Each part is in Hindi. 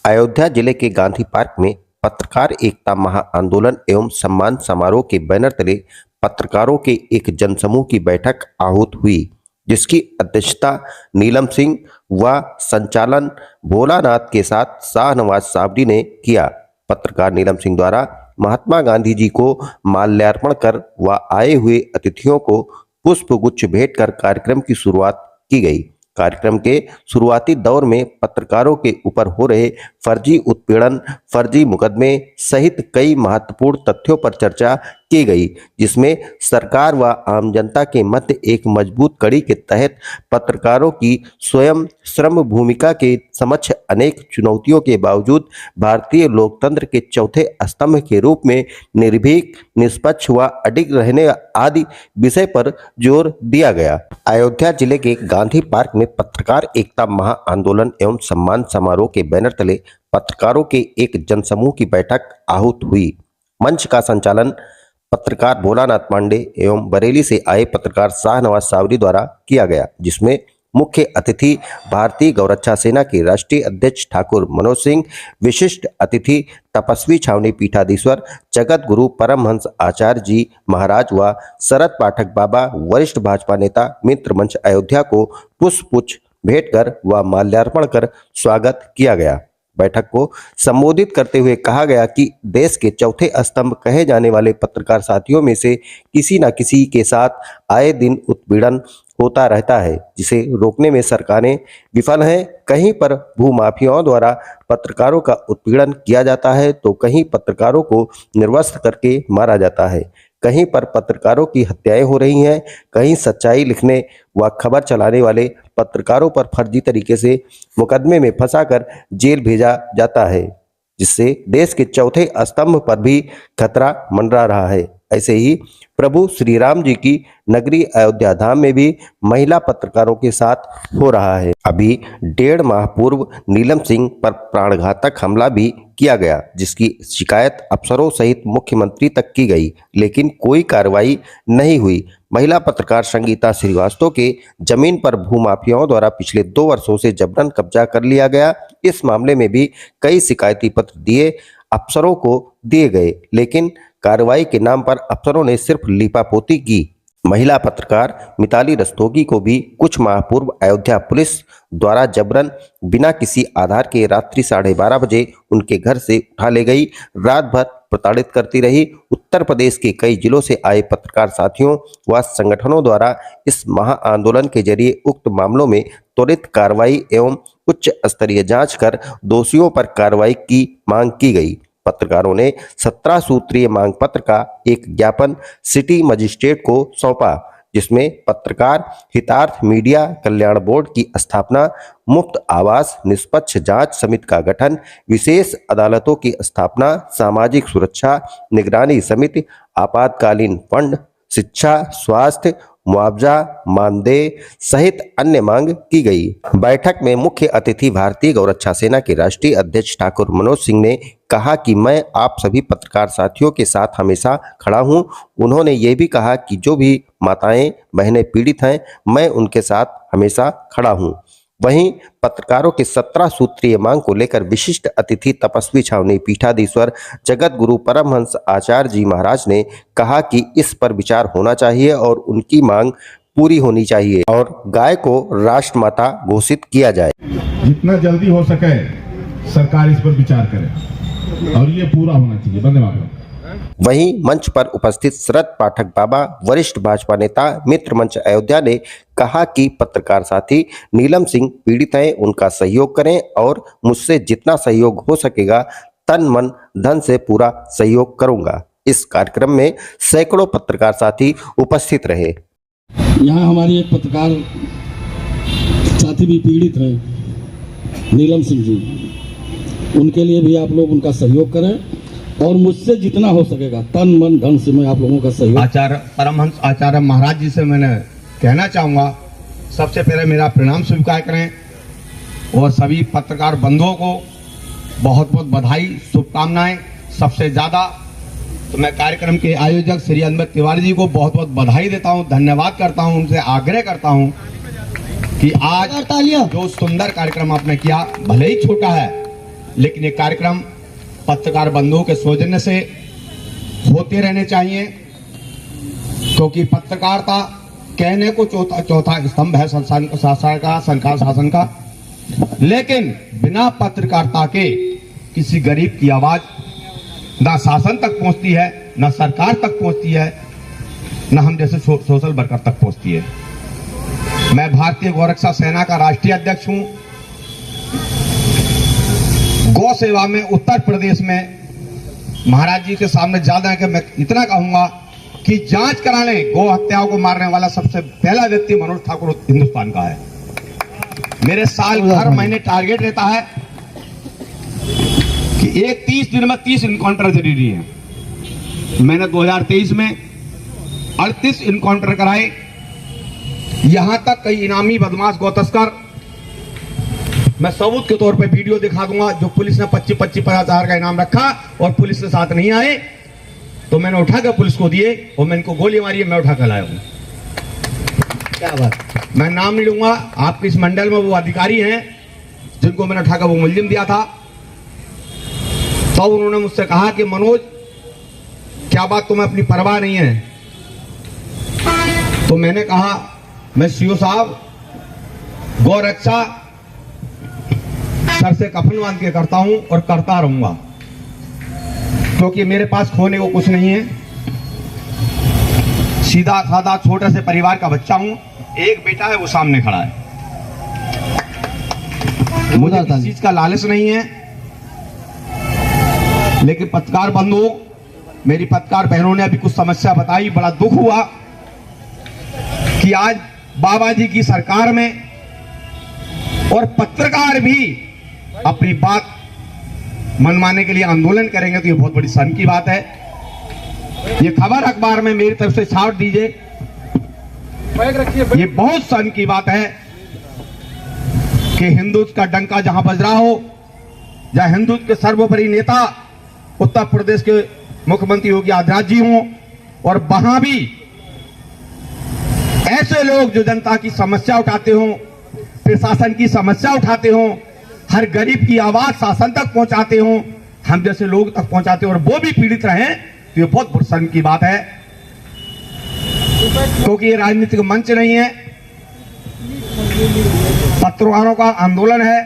अयोध्या जिले के गांधी पार्क में पत्रकार एकता महाआंदोलन एवं सम्मान समारोह के बैनर तले पत्रकारों के एक जनसमूह की बैठक आहूत हुई, जिसकी अध्यक्षता नीलम सिंह व संचालन भोलानाथ के साथ शाहनवाज साबरी ने किया। पत्रकार नीलम सिंह द्वारा महात्मा गांधी जी को माल्यार्पण कर व आए हुए अतिथियों को पुष्पगुच्छ भेंट कर कार्यक्रम की शुरुआत की गई। कार्यक्रम के शुरुआती दौर में पत्रकारों के ऊपर हो रहे फर्जी उत्पीड़न, फर्जी मुकदमे सहित कई महत्वपूर्ण तथ्यों पर चर्चा की गई, जिसमें सरकार व आम जनता के मध्य एक मजबूत कड़ी के तहत पत्रकारों की स्वयं श्रम भूमिका के समक्ष अनेक चुनौतियों के बावजूद भारतीय लोकतंत्र के चौथे स्तंभ के रूप में निर्भीक, निष्पक्ष व अडिग रहने आदि विषय पर जोर दिया गया। अयोध्या जिले के गांधी पार्क में पत्रकार एकता महाआंदोलन एवं सम्मान समारोह के बैनर तले पत्रकारों के एक जनसमूह की बैठक आहूत हुई। मंच का संचालन पत्रकार भोलानाथ पांडे एवं बरेली से आए पत्रकार शाहनवाज साबरी द्वारा किया गया, जिसमें मुख्य अतिथि भारतीय गौरक्षा सेना के राष्ट्रीय अध्यक्ष ठाकुर मनोज सिंह, विशिष्ट अतिथि तपस्वी छावनी पीठाधीश्वर जगत गुरु परमहंस आचार्य जी महाराज व शरद पाठक बाबा, वरिष्ठ भाजपा नेता मित्र मंच अयोध्या को पुष्पगुच्छ भेंट कर व माल्यार्पण कर स्वागत किया गया। बैठक को संबोधित करते हुए कहा गया कि देश के चौथे स्तंभ कहे जाने वाले पत्रकार साथियों में से किसी न किसी के साथ आए दिन उत्पीड़न होता रहता है, जिसे रोकने में सरकारें विफल हैं। कहीं पर भूमाफियाओं द्वारा पत्रकारों का उत्पीड़न किया जाता है तो कहीं पत्रकारों को निर्वस्त्र करके मारा जाता है, कहीं पर पत्रकारों की हत्याएं हो रही हैं, कहीं सच्चाई लिखने व खबर चलाने वाले पत्रकारों पर फर्जी तरीके से मुकदमे में फंसाकर जेल भेजा जाता है, जिससे देश के चौथे स्तंभ पर भी खतरा मंडरा रहा है। ऐसे ही प्रभु श्री राम जी की नगरी अयोध्या धाम में भी महिला पत्रकारों के साथ हो रहा है। अभी 1.5 माह पूर्व नीलम सिंह पर प्राणघातक हमला भी किया गया, जिसकी शिकायत अफसरों सहित मुख्यमंत्री तक की गई, लेकिन कोई कार्रवाई नहीं हुई। महिला पत्रकार संगीता श्रीवास्तव के जमीन पर भूमाफियाओं द्वारा पिछले 2 वर्षों से जबरन कब्जा कर लिया गया। इस मामले में भी कई शिकायती पत्र दिए अफसरों को दिए गए, लेकिन कार्रवाई के नाम पर अफसरों ने सिर्फ लीपापोती की। महिला पत्रकार मिताली रस्तोगी को भी कुछ माह पूर्व अयोध्या पुलिस द्वारा जबरन बिना किसी आधार के रात्रि 12:30 बजे उनके घर से उठा ले गई, रात भर प्रताड़ित करती रही। उत्तर प्रदेश के कई जिलों से आए पत्रकार साथियों व संगठनों द्वारा इस महाआंदोलन के जरिए उक्त मामलों में त्वरित कार्रवाई एवं उच्च स्तरीय जांच कर दोषियों पर कार्रवाई की मांग की गई। पत्रकारों ने 17 सूत्रीय मांग पत्र का एक ज्ञापन सिटी मजिस्ट्रेट को सौंपा, जिसमें पत्रकार हितार्थ मीडिया कल्याण बोर्ड की स्थापना, मुफ्त आवास, निष्पक्ष जांच समिति का गठन, विशेष अदालतों की स्थापना, सामाजिक सुरक्षा निगरानी समिति, आपातकालीन फंड, शिक्षा, स्वास्थ्य, मुआवजा, मानदेय सहित अन्य मांग की गई। बैठक में मुख्य अतिथि भारतीय गौरक्षा सेना के राष्ट्रीय अध्यक्ष ठाकुर मनोज सिंह ने कहा कि मैं आप सभी पत्रकार साथियों के साथ हमेशा खड़ा हूं। उन्होंने ये भी कहा कि जो भी माताएं बहनें पीड़ित हैं, मैं उनके साथ हमेशा खड़ा हूं। वहीं पत्रकारों के 17 सूत्रीय मांग को लेकर विशिष्ट अतिथि तपस्वी छावनी पीठाधीश्वर जगत गुरु परमहंस आचार्य जी महाराज ने कहा कि इस पर विचार होना चाहिए और उनकी मांग पूरी होनी चाहिए और गाय को राष्ट्रमाता घोषित किया जाए। जितना जल्दी हो सके सरकार इस पर विचार करे और ये पूरा होना चाहिए। धन्यवाद। वहीं मंच पर उपस्थित शरद पाठक बाबा, वरिष्ठ भाजपा नेता मित्र मंच अयोध्या ने कहा कि पत्रकार साथी नीलम सिंह पीड़ित हैं, उनका सहयोग करें और मुझसे जितना सहयोग हो सकेगा तन मन धन से पूरा सहयोग करूंगा। इस कार्यक्रम में सैकड़ों पत्रकार साथी उपस्थित रहे। यहाँ हमारी एक पत्रकार साथी भी पीड़ित हैं, नीलम सिंह जी, उनके लिए भी आप लोग उनका सहयोग करें और मुझसे जितना हो सकेगा तन मन धन से मैं आप लोगों का सहयोग। आचार्य परमहंस आचार्य महाराज जी से मैंने कहना चाहूँगा, सबसे पहले मेरा प्रणाम स्वीकार करें और सभी पत्रकार बंधुओं को बहुत बहुत बधाई, शुभकामनाएं। सबसे ज़्यादा तो मैं कार्यक्रम के आयोजक श्री अनंत तिवारी जी को बहुत बहुत बधाई देता हूं, धन्यवाद करता हूं, उनसे आग्रह करता हूं कि आज जो सुंदर कार्यक्रम आपने किया, भले ही छोटा है लेकिन ये कार्यक्रम पत्रकार बंधुओं के सौजन्य से होते रहने चाहिए, क्योंकि पत्रकारिता कहने को चौथा स्तंभ है सरकार शासन का, लेकिन बिना पत्रकारिता के किसी गरीब की आवाज ना शासन तक पहुंचती है, ना सरकार तक पहुंचती है, ना हम जैसे सोशल वर्कर तक पहुंचती है। मैं भारतीय गौरक्षा सेना का राष्ट्रीय अध्यक्ष हूं। गौ सेवा में उत्तर प्रदेश में महाराज जी के सामने ज्यादा है कि मैं इतना कहूंगा कि जांच कराने गौ हत्याओं को मारने वाला सबसे पहला व्यक्ति मनोज ठाकुर हिंदुस्तान का है। मेरे साल हर महीने टारगेट रहता है कि 30 दिन में 30 इनकाउंटर जरूरी है। मैंने 2023 में 38 इनकाउंटर कराए। यहां तक कई इनामी बदमाश गौ तस्कर, मैं सबूत के तौर पे वीडियो दिखा दूंगा, जो पुलिस ने 25-50 हजार का इनाम रखा और पुलिस के साथ नहीं आए तो मैंने उठाकर पुलिस को दिए और मैं इनको गोली मारी है, मैं उठाकर लाया हूं। क्या बात, मैं नाम नहीं लूंगा। आपके इस मंडल में वो अधिकारी हैं जिनको मैंने उठाकर वो मुलजिम दिया था। तो उन्होंने मुझसे कहा कि मनोज, क्या बात तुम्हें अपनी परवाह नहीं है? तो मैंने कहा मैं सीओ साहब गौ रक्षा सर से कफन बांध के करता हूं और करता रहूंगा, क्योंकि मेरे पास खोने को कुछ नहीं है। सीधा साधा छोटे से परिवार का बच्चा हूं। एक बेटा है, वो सामने खड़ा है। मुझे किसी चीज का लालच नहीं है। लेकिन पत्रकार बंधुओं, मेरी पत्रकार बहनों ने अभी कुछ समस्या बताई। बड़ा दुख हुआ कि आज बाबा जी की सरकार में और पत्रकार भी अपनी बात मनवाने के लिए आंदोलन करेंगे, तो ये बहुत बड़ी शर्म की बात है। ये खबर अखबार में मेरी तरफ से छाप दीजिए। ये बहुत शर्म की बात है कि हिंदुत्व का डंका जहां बज रहा हो, जहां हिंदुत्व के सर्वोपरि नेता उत्तर प्रदेश के मुख्यमंत्री योगी आदित्यनाथ जी हों, और वहां भी ऐसे लोग जो जनता की समस्या उठाते हों, प्रशासन की समस्या उठाते हों, हर गरीब की आवाज शासन तक पहुंचाते हों, हम जैसे लोग तक पहुंचाते हो और वो भी पीड़ित रहें, तो ये बहुत बड़ी शर्म की बात है। क्योंकि ये राजनीतिक मंच नहीं है, पत्रकारों का आंदोलन है।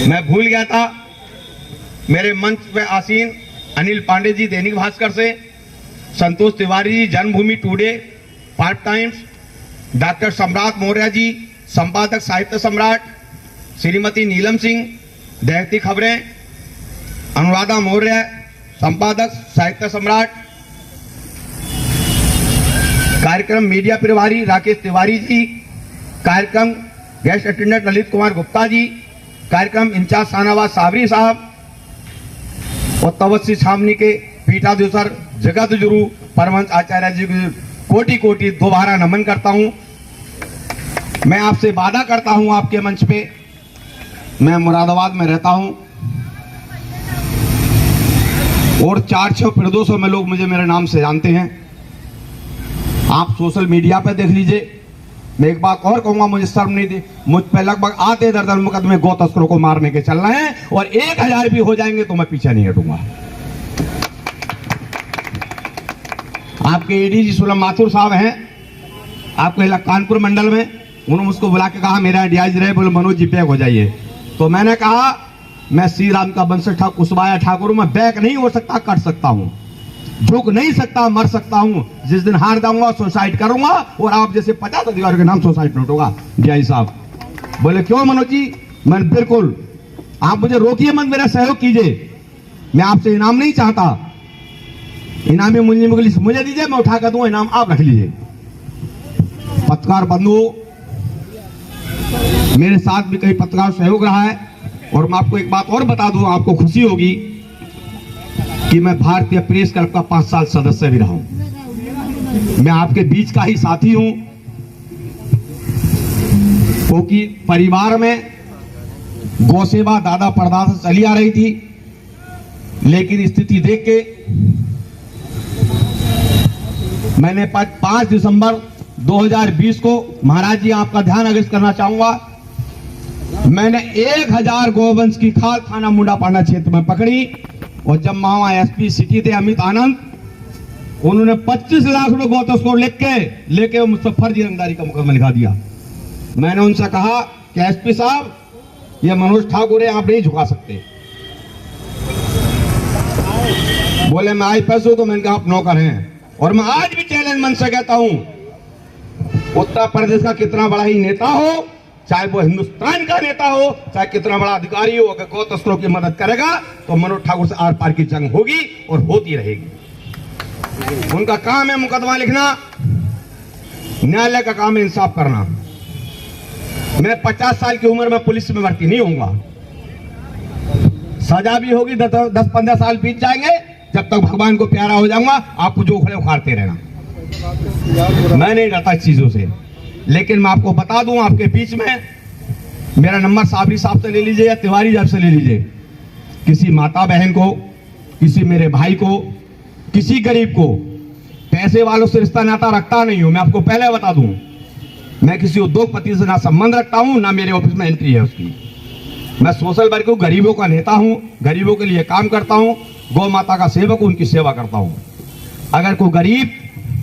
मैं भूल गया था, मेरे मंच पे आसीन अनिल पांडे जी दैनिक भास्कर से, संतोष तिवारी जी जन्मभूमि टुडे, पार्ट टाइम्स, डॉक्टर सम्राट मौर्य जी संपादक साहित्य सम्राट, श्रीमती नीलम सिंह दैनिक खबरें, अनुराधा मौर्य संपादक साहित्य सम्राट, कार्यक्रम मीडिया प्रभारी राकेश तिवारी जी, कार्यक्रम गेस्ट अटेंडेंट ललित कुमार गुप्ता जी, कार्यक्रम इंचार्ज शाहनवाज साबरी साहब, और तवस्सी छावनी के पीठाधीश्वर जगत गुरु परमहंस आचार्य जी को कोटि कोटि दोबारा नमन करता हूं। मैं आपसे वादा करता हूं, आपके मंच पे, मैं मुरादाबाद में रहता हूं और 400-500 में लोग मुझे मेरे नाम से जानते हैं। आप सोशल मीडिया पे देख लीजिए। मैं एक बात और कहूंगा, मुझे शर्म नहीं थी, मुझ पे लगभग आधे दर्जन मुकदमे गौ तस्करों को मारने के चल रहे हैं, और 1000 भी हो जाएंगे तो मैं पीछे नहीं हटूंगा। आपके एडीजी सुलम माथुर साहब हैं आपके कानपुर मंडल में, उन्होंने मुझको बुला के कहा मेरा डियाज रहे, बोले मनोज जी बैक हो जाइए। तो मैंने कहा मैं श्री राम का वंश ठाकुर कुशवाहा ठाकुर, मैं बैक नहीं हो सकता, कर सकता हूं, झुक नहीं सकता, मर सकता हूं। जिस दिन हार जाऊंगा सुसाइड करूंगा, और आप जैसे 50 अधिकारियों के नाम सुसाइड नोट होगा। डियाजी साहब बोले क्यों मनोज जी? मैं बिल्कुल, आप मुझे रोकिए मत, मेरा सहयोग कीजिए, मैं आपसे इनाम नहीं चाहता। इनामी मुलजिम की लिस्ट मुझे दीजिए, मैं उठा कर दूंगा, इनाम आप रख लीजिए। पत्रकार बंधुओं, मेरे साथ भी कई पत्रकार सहयोग रहा है, और मैं आपको एक बात और बता दूं, आपको खुशी होगी कि मैं भारतीय प्रेस क्लब का 5 साल सदस्य भी रहा हूं। मैं आपके बीच का ही साथी हूं, क्योंकि परिवार में गौ सेवा दादा परदादा से चली आ रही थी, लेकिन स्थिति देख के मैंने 5 दिसंबर 2020 को, महाराज जी आपका ध्यान आकर्षित करना चाहूंगा, मैंने 1000 गोवंश की खाल थाना मुंडापाड़ा क्षेत्र में पकड़ी। और जब वहां एसपी सिटी थे अमित आनंद, उन्होंने 25 लाख रुपए गौ तस्करों लेके मुझसे फर्जी रंगदारी का मुकदमा लिखा दिया। मैंने उनसे कहा कि एसपी साहब, ये मनोज ठाकुर है, आप नहीं झुका सकते। बोले मैं आईपीएस हूं। तो मैंने कहा आप नौकर हैं। और मैं आज भी चैलेंज मन से कहता हूं, उत्तर प्रदेश का कितना बड़ा ही नेता हो, चाहे वो हिंदुस्तान का नेता हो, चाहे कितना बड़ा अधिकारी हो, अगर गौ तस्करों की मदद करेगा तो मनोज ठाकुर से आर पार की जंग होगी और होती रहेगी। उनका काम है मुकदमा लिखना, न्यायालय का काम है इंसाफ करना। मैं 50 साल की उम्र में पुलिस में भर्ती नहीं होऊंगा। सजा भी होगी, 10-15 साल बीत जाएंगे, जब तक भगवान को प्यारा हो जाऊंगा। आपको जो उखड़े उखाड़ते रहना, मैं नहीं डरता इस चीजों से। लेकिन मैं आपको बता दूं, आपके बीच में मेरा नंबर साबरी साहब से ले लीजिए या तिवारी साहब से ले लीजिए। किसी माता बहन को, किसी मेरे भाई को, किसी गरीब को पैसे वालों से रिश्ता नाता रखता नहीं हूं। मैं आपको पहले बता दूं, मैं किसी उद्योगपति से ना संबंध रखता हूं, ना मेरे ऑफिस में एंट्री है उसकी। मैं सोशल वर्क हूं, गरीबों का नेता हूं, गरीबों के लिए काम करता हूं, गौ माता का सेवक हूं, उनकी सेवा करता हूं। अगर कोई गरीब